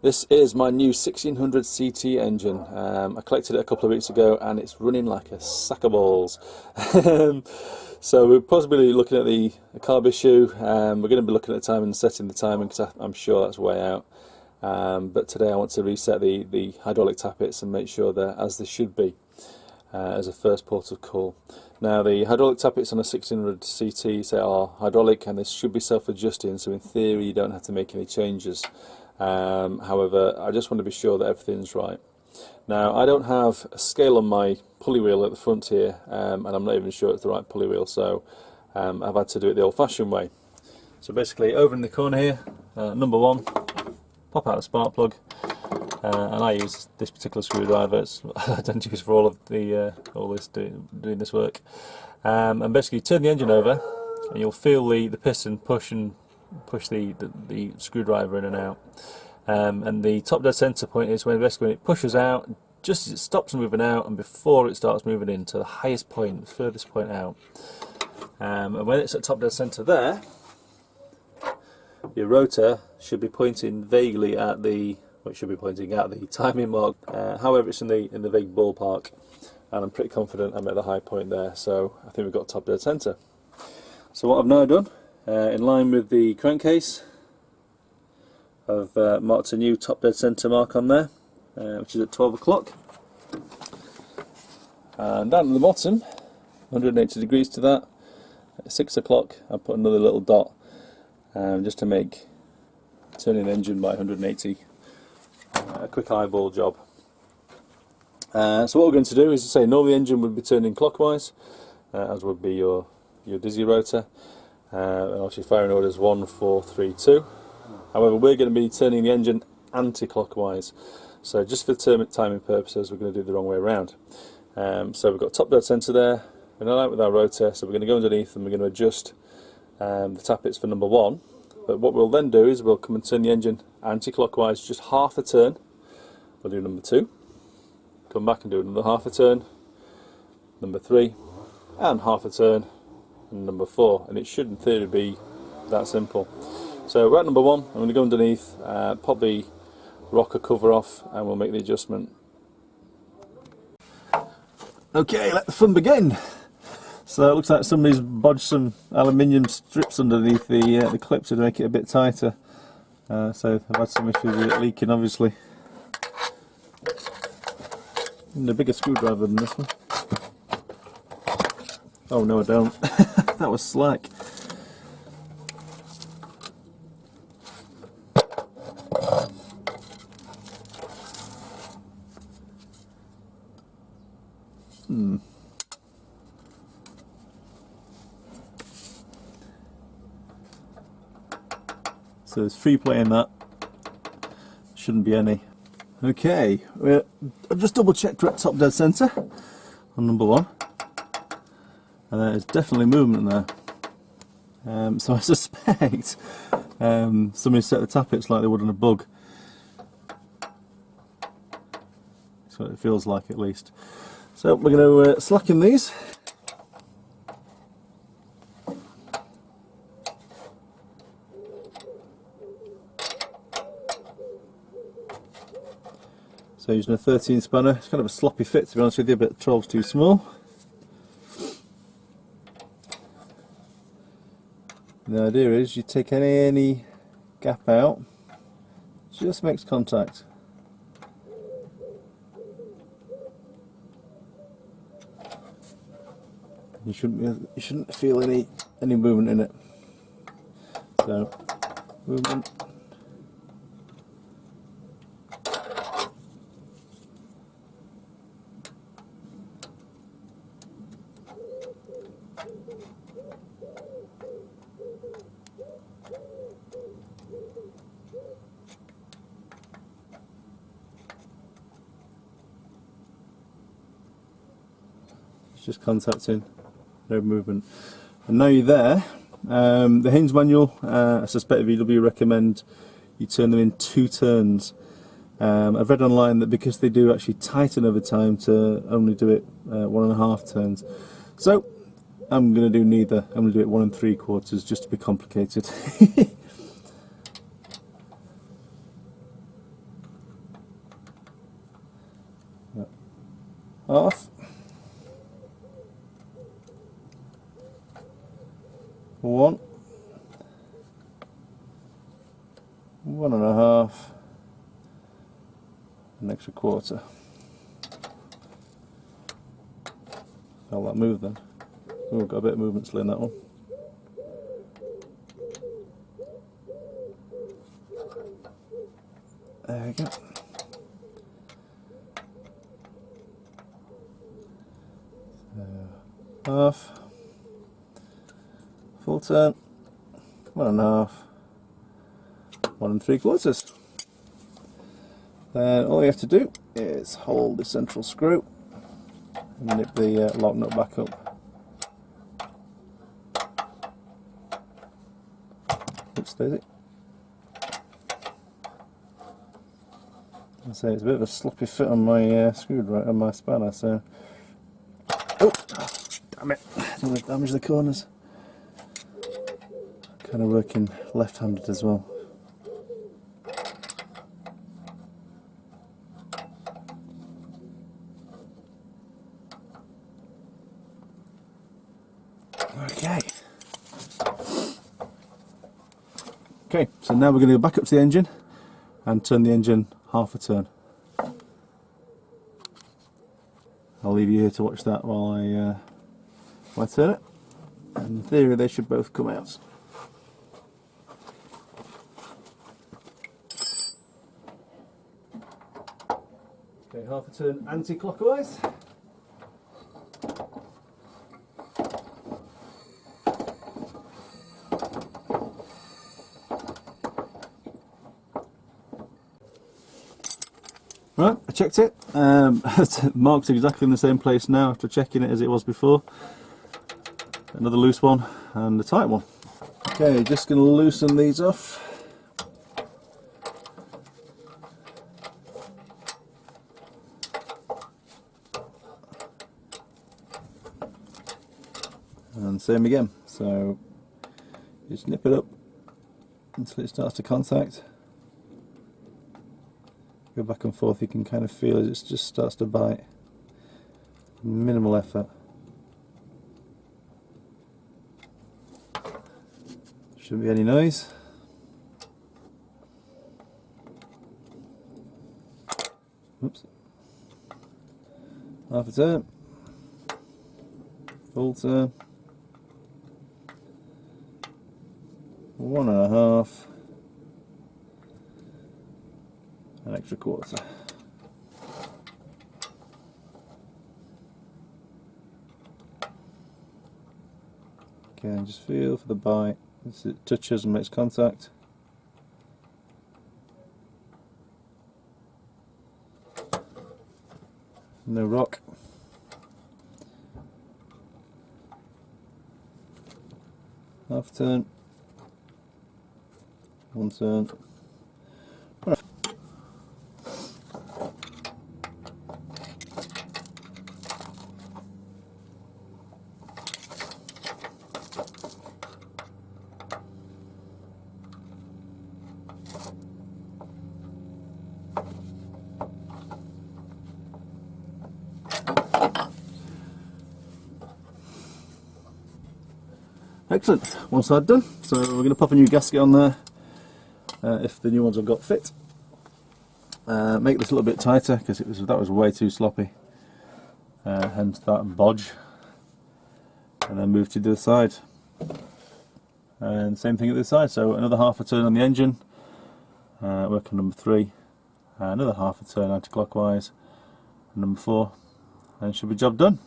This is my new 1600 CT engine. I collected it a couple of weeks ago and it's running like a sack of balls. So we're possibly looking at the carb issue. We're going to be looking at the time and setting the timing because I'm sure that's way out. But today I want to reset the hydraulic tappets and make sure they're as they should be as a first port of call. Now the hydraulic tappets on a 1600 CT are hydraulic and this should be self-adjusting, so in theory you don't have to make any changes. However, I just want to be sure that everything's right. Now, I don't have a scale on my pulley wheel at the front here, and I'm not even sure it's the right pulley wheel, so I've had to do it the old-fashioned way. So basically, over in the corner here, number one, pop out a spark plug, and I use this particular screwdriver. I don't use for all of the doing this work. And basically, turn the engine over, and you'll feel the piston push the screwdriver in and out. And the top dead centre point is when basically when it pushes out, just as it stops moving out and before it starts moving into the highest point, the furthest point out. And when it's at top dead centre there, your rotor should be pointing vaguely at the, well, it should be pointing at the timing mark. However, it's in the vague ballpark, and I'm pretty confident I'm at the high point there. So I think we've got top dead centre. So what I've now done, in line with the crankcase, I've marked a new top dead centre mark on there, which is at 12 o'clock. And down at the bottom, 180 degrees to that, at 6 o'clock, I'll put another little dot just to make turning the engine by 180 a quick eyeball job. So what we're going to do is to say normally the engine would be turning clockwise, as would be your dizzy rotor. And obviously firing orders 1, 4, 3, 2. However, we're going to be turning the engine anti-clockwise. So just for timing purposes, we're going to do it the wrong way around. So we've got top dead centre there. We're in line with our rotor, so we're going to go underneath and we're going to adjust the tappets for number 1. But what we'll then do is we'll come and turn the engine anti-clockwise just half a turn. We'll do number 2. Come back and do another half a turn. Number 3. And half a turn. And number 4, and it should in theory be that simple. So we're at number 1, I'm going to go underneath, pop the rocker cover off, and we'll make the adjustment. Okay, let the fun begin. So it looks like somebody's bodged some aluminium strips underneath the clip to make it a bit tighter. So I've had some issues with it leaking, obviously. And a bigger screwdriver than this one. Oh no, I don't. That was slack. So there's free play in that. Shouldn't be any. Okay, I've just double checked we're at top dead centre on number 1. And there's definitely movement there. So I suspect somebody set the tappets like they would on a bug. That's what it feels like, at least. So we're going to slacken these. So using a 13 spanner, it's kind of a sloppy fit to be honest with you, but 12's too small. The idea is you take any gap out, just makes contact. You shouldn't feel any movement in it. So movement. Just contacting, no movement. And now you're there, the Hinge manual, I suspect VW recommend you turn them in 2 turns. I've read online that because they do actually tighten over time to only do it 1.5 turns. So I'm going to do neither. I'm going to do it 1 3/4 just to be complicated. half, 1, 1.5, an extra quarter. Felt that move then. Oh, got a bit of movement still in that one. There we go. So, half, full turn, 1.5, 1 3/4. Then all you have to do is hold the central screw and nip the lock nut back up. Oops, daisy. I say it's a bit of a sloppy fit on my screwdriver, on my spanner, so. Oh, damn it! I don't want to damage the corners. Kind of working left-handed as well. Okay, so now we're going to go back up to the engine and turn the engine half a turn. I'll leave you here to watch that while I turn it. And in theory they should both come out. Okay, half a turn anti-clockwise. Right, I checked it. It's marked exactly in the same place now after checking it as it was before. Another loose one and a tight one. Okay, just going to loosen these off. And same again. So just nip it up until it starts to contact. Go back and forth, you can kind of feel it just starts to bite. Minimal effort. Shouldn't be any noise. Oops. Half a turn. Full turn. 1.5. An extra quarter. Okay, and just feel for the bite as it touches and makes contact. No rock. Half turn. 1 turn. Excellent, one side done. So we're going to pop a new gasket on there if the new ones have got fit. Make this a little bit tighter because that was way too sloppy, hence that bodge. And then move to the other side. And same thing at this side, so another half a turn on the engine, work on number 3, another half a turn anti-clockwise, number 4, and should be job done.